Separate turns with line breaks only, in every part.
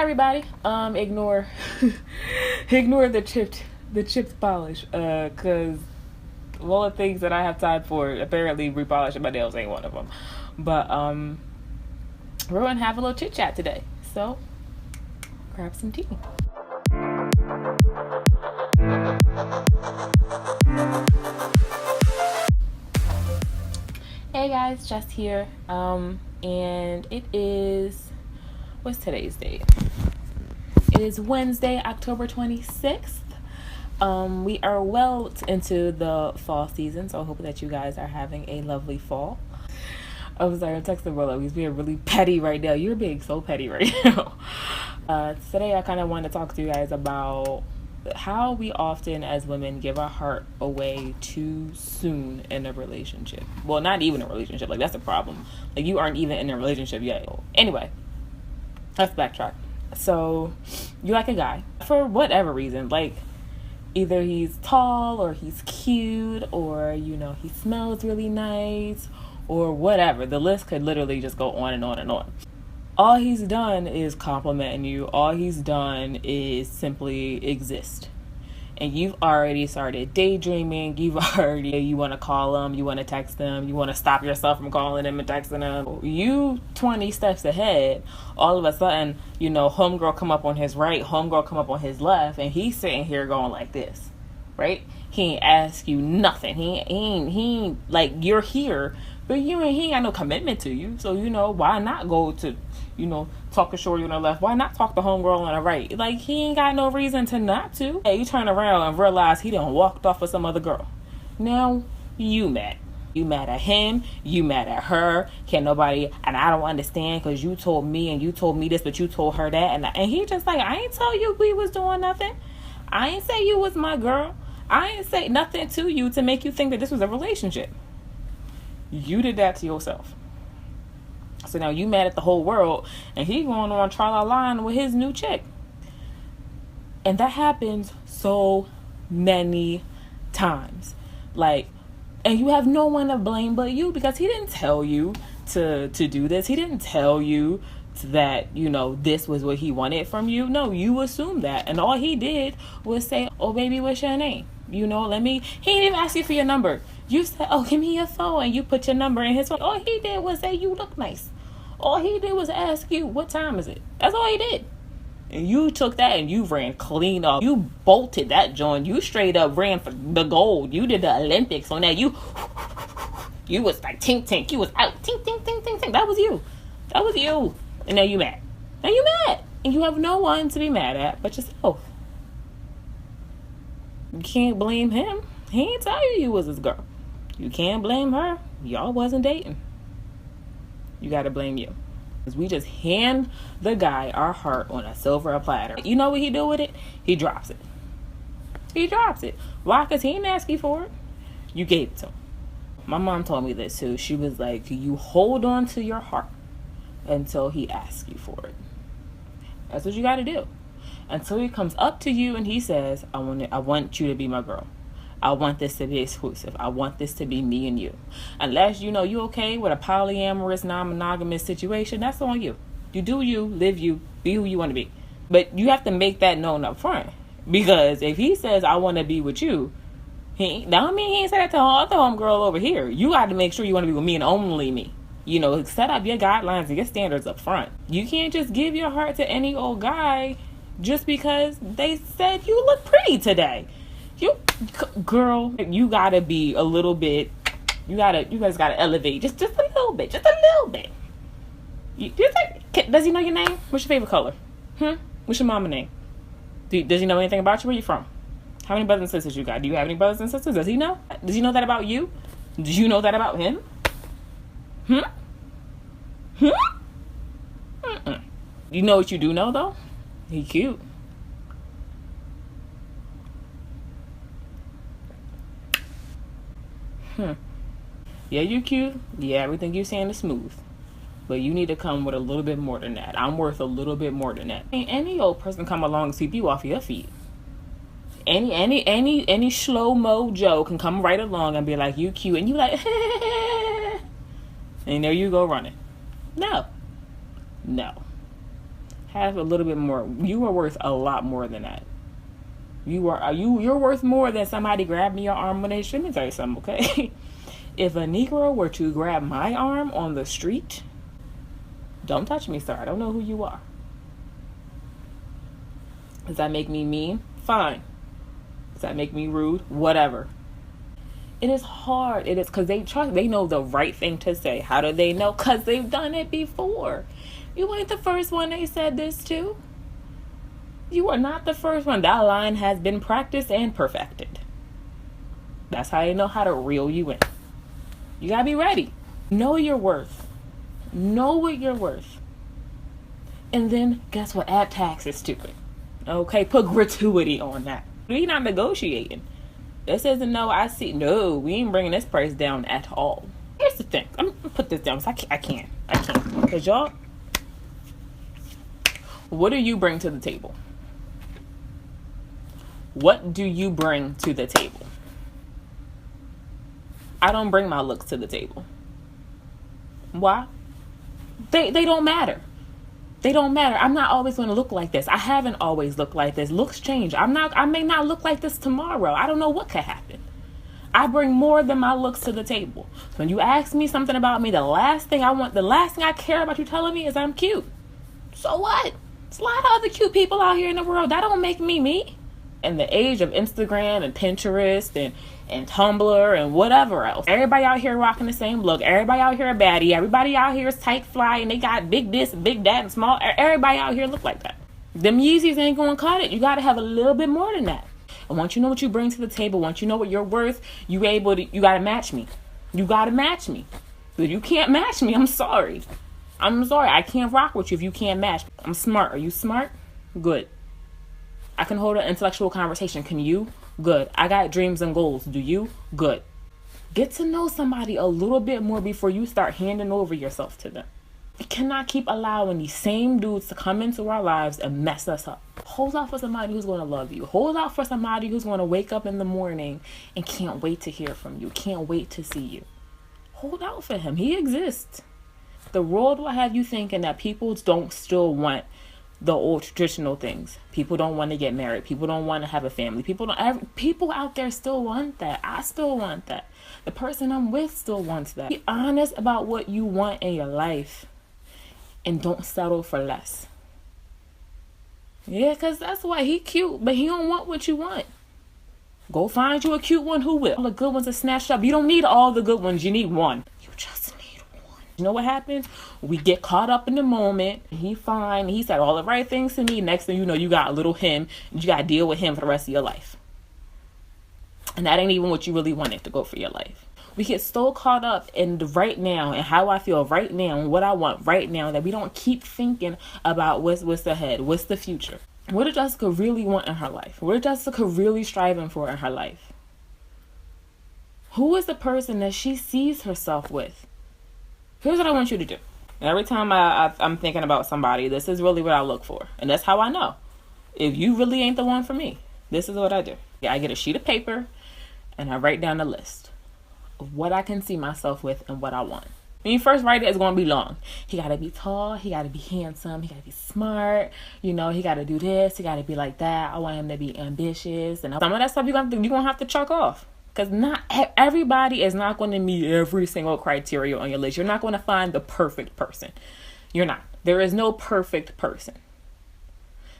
everybody. Ignore ignore the chipped polish. Cause all the things that I have time for, apparently repolishing my nails ain't one of them. But we're gonna have a little chit chat today. So grab some tea. Hey guys, Jess here. And it is, what's today's date? It is Wednesday, October 26th. We are well into the fall season, so I hope that you guys are having a lovely fall. I'm sorry, I'm texting Willow. He's being really petty right now. You're being so petty right now. Today I kind of want to talk to you guys about how we often as women give our heart away too soon in a relationship. Well, not even a relationship. Like, that's a problem. Like, you aren't even in a relationship yet. Anyway, let's backtrack. So, you like a guy for whatever reason. Like, either he's tall or he's cute or, you know, he smells really nice or whatever. The list could literally just go on and on and on. All he's done is complimenting you. All he's done is simply exist. And you've already started daydreaming. You want to call him, you want to text him, you want to stop yourself from calling him and texting him. You 20 steps ahead, all of a sudden, you know, homegirl come up on his right, homegirl come up on his left, and he's sitting here going like this, right? He ain't ask you nothing. He ain't like, you're here, but he ain't got no commitment to you. So, you know, why not go to, you know, talk to shorty on the left? Why not talk to homegirl on the right? Like, he ain't got no reason to not to. Hey, you turn around and realize he done walked off with some other girl. Now, you mad. You mad at him. You mad at her. Can't nobody, and I don't understand because you told me and you told me this, but you told her that. And he just like, I ain't tell you we was doing nothing. I ain't say you was my girl. I ain't say nothing to you to make you think that this was a relationship. You did that to yourself. So now you mad at the whole world, and he going on tra-la-la with his new chick. And that happens so many times. Like, and you have no one to blame but you, because he didn't tell you to do this. He didn't tell you that, you know, this was what he wanted from you. No, you assumed that. And all he did was say, oh, baby, what's your name? You know, he didn't even ask you for your number. You said, oh, give me your phone, and you put your number in his phone. All he did was say, you look nice. All he did was ask you, what time is it? That's all he did. And you took that and you ran clean up. You bolted that joint. You straight up ran for the gold. You did the Olympics on that. You was like tink tink. You was out. Tink tink tink tink tink. That was you. That was you. And now you mad. Now you mad. And you have no one to be mad at but yourself. You can't blame him. He ain't tell you was his girl. You can't blame her. Y'all wasn't dating. You gotta blame you. Because we just hand the guy our heart on a silver platter. You know what he do with it? He drops it. He drops it. Why? Because he didn't ask you for it. You gave it to him. My mom told me this too. She was like, you hold on to your heart until he asks you for it. That's what you gotta do. Until he comes up to you and he says, I want you to be my girl. I want this to be exclusive. I want this to be me and you. Unless, you know, you okay with a polyamorous, non-monogamous situation, that's on you. You do you, live you, be who you want to be. But you have to make that known up front. Because if he says, I want to be with you, he ain't said that to the other homegirl over here. You got to make sure you want to be with me and only me. You know, set up your guidelines and your standards up front. You can't just give your heart to any old guy just because they said you look pretty today. Girl, you gotta be a little bit. You guys gotta elevate just a little bit, Does he know your name? What's your favorite color? What's your mama name? Does he know anything about you? Where you from? How many brothers and sisters you got? Do you have any brothers and sisters? Does he know? Does he know that about you? Do you know that about him? You know what you do know though? He cute. Yeah, you cute. Yeah, everything you're saying is smooth. But you need to come with a little bit more than that. I'm worth a little bit more than that. Any old person come along and sweep you off your feet. Any slow-mo Joe can come right along and be like, you cute. And you like, and there you go running. No. Have a little bit more. You are worth a lot more than that. You're worth more than somebody grabbing your arm when they shouldn't. Let me tell you something, okay? If a Negro were to grab my arm on the street, don't touch me, sir. I don't know who you are. Does that make me mean? Fine. Does that make me rude? Whatever. It is hard. It is because they know the right thing to say. How do they know? Because they've done it before. You ain't the first one they said this to. You are not the first one. That line has been practiced and perfected. That's how they know how to reel you in. You gotta be ready. Know your worth. Know what you're worth. And then, guess what? Add taxes to it. Okay? Put gratuity on that. We're not negotiating. This isn't no, we ain't bringing this price down at all. Here's the thing. I'm gonna put this down because I can't. Because y'all, what do you bring to the table? What do you bring to the table? I don't bring my looks to the table. Why? They don't matter. They don't matter. I'm not always going to look like this. I haven't always looked like this. Looks change. I may not look like this tomorrow. I don't know what could happen. I bring more than my looks to the table. So when you ask me something about me, the last thing I care about you telling me is I'm cute. So what? There's a lot of other cute people out here in the world. That don't make me me. In the age of Instagram and Pinterest and Tumblr and whatever else, everybody out here rocking the same look. Everybody out here a baddie. Everybody out here is tight fly and they got big this, big that, and small. Everybody out here look like that. Them Yeezys ain't gonna cut it. You gotta have a little bit more than that. And once you know what you bring to the table, once you know what you're worth, you gotta match me. You gotta match me. If you can't match me, I'm sorry. I can't rock with you if you can't match me. I'm smart. Are you smart? Good. I can hold an intellectual conversation. Can you? Good. I got dreams and goals. Do you? Good. Get to know somebody a little bit more before you start handing over yourself to them. We cannot keep allowing these same dudes to come into our lives and mess us up. Hold out for somebody who's going to love you. Hold out for somebody who's going to wake up in the morning and can't wait to hear from you. Can't wait to see you. Hold out for him. He exists. The world will have you thinking that people don't still want the old traditional things. People don't want to get married. People don't want to have a family. People out there still want that. I still want that. The person I'm with still wants that. Be honest about what you want in your life and don't settle for less. Yeah, because that's why he cute, but he don't want what you want. Go find you a cute one who will. All the good ones are snatched up. You don't need all the good ones. You need one. You just need one. You know what happens? We get caught up in the moment. He fine. He said all the right things to me. Next thing you know, you got a little him. And you got to deal with him for the rest of your life. And that ain't even what you really wanted to go for your life. We get so caught up in the right now and how I feel right now and what I want right now that we don't keep thinking about what's ahead, what's the future. What did Jessica really want in her life? What did Jessica really striving for in her life? Who is the person that she sees herself with? Here's what I want you to do. Every time I'm thinking about somebody, this is really what I look for. And that's how I know. If you really ain't the one for me, this is what I do. I get a sheet of paper and I write down a list of what I can see myself with and what I want. When you first write it, it's going to be long. He got to be tall. He got to be handsome. He got to be smart. You know, he got to do this. He got to be like that. I want him to be ambitious. And some of that stuff you're going to have to chuck off. Because not everybody is not going to meet every single criteria on your list. You're not going to find the perfect person. You're not. There is no perfect person.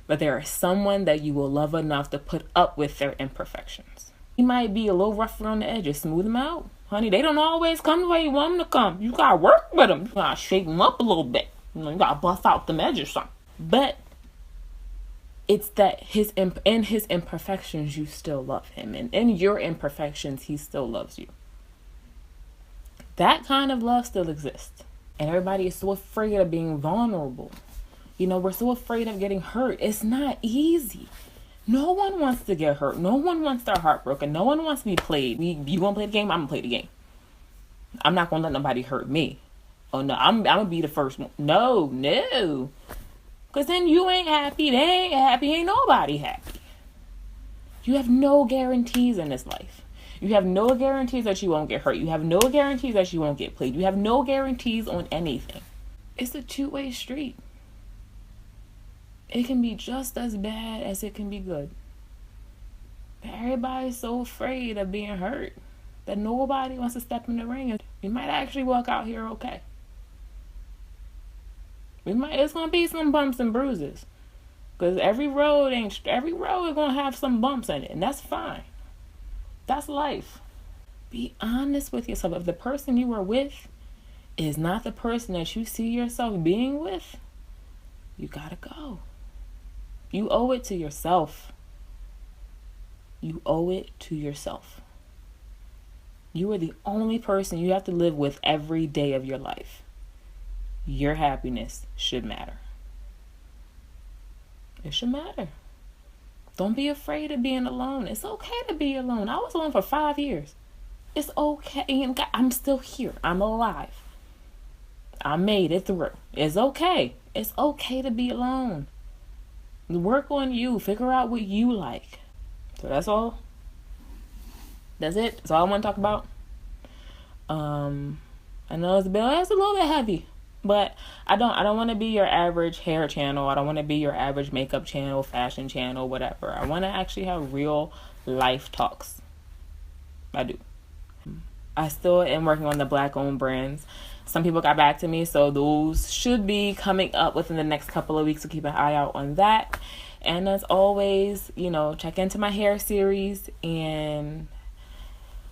But there is someone that you will love enough to put up with their imperfections. He might be a little rough around the edges. Smooth them out. Honey, they don't always come the way you want them to come. You got to work with them. You got to shape them up a little bit. You got to buff out the edges or something. But it's that in his imperfections, you still love him. And in your imperfections, he still loves you. That kind of love still exists. And everybody is so afraid of being vulnerable. You know, we're so afraid of getting hurt. It's not easy. No one wants to get hurt. No one wants their heart broken. No one wants to be played. You want to play the game? I'm going to play the game. I'm not going to let nobody hurt me. Oh, no. I'm going to be the first one. No. Because then you ain't happy. They ain't happy. Ain't nobody happy. You have no guarantees in this life. You have no guarantees that you won't get hurt. You have no guarantees that you won't get played. You have no guarantees on anything. It's a two-way street. You have no guarantees that you won't get hurt. You have no guarantees that you won't get played. You have no guarantees that you won't get played. You have no guarantees on anything. It's a two-way street. You have no guarantees that you won't get hurt. You have no guarantees that you won't get played. You have no guarantees on anything. It's a two-way street. it can be just as bad as it can be good. But everybody's so afraid of being hurt that nobody wants to step in the ring. And we might actually walk out here okay. It's gonna be some bumps and bruises, because every road is gonna have some bumps in it, and that's fine. That's life. Be honest with yourself. If the person you are with is not the person that you see yourself being with, you gotta go. You owe it to yourself. You owe it to yourself. You are the only person you have to live with every day of your life. Your happiness should matter. It should matter. Don't be afraid of being alone. It's okay to be alone. I was alone for 5 years. It's okay. I'm still here. I'm alive. I made it through. It's okay. It's okay to be alone. Work on you. Figure out what you like. So that's all. That's it. That's all I want to talk about. I know it's a little bit heavy, but I don't want to be your average hair channel. I don't want to be your average makeup channel, fashion channel, whatever. I want to actually have real life talks. I do. I still am working on the Black-owned brands. Some people got back to me, so those should be coming up within the next couple of weeks, so keep an eye out on that. And as always, check into my hair series and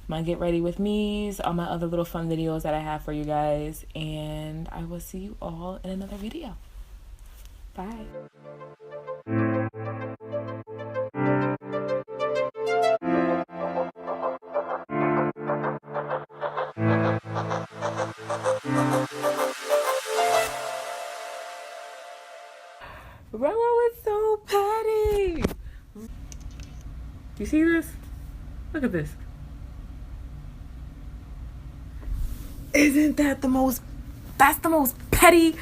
my Get Ready With Me's, all my other little fun videos that I have for you guys. And I will see you all in another video. Bye. Rolo is so petty. You see this? Look at this. Isn't that the most petty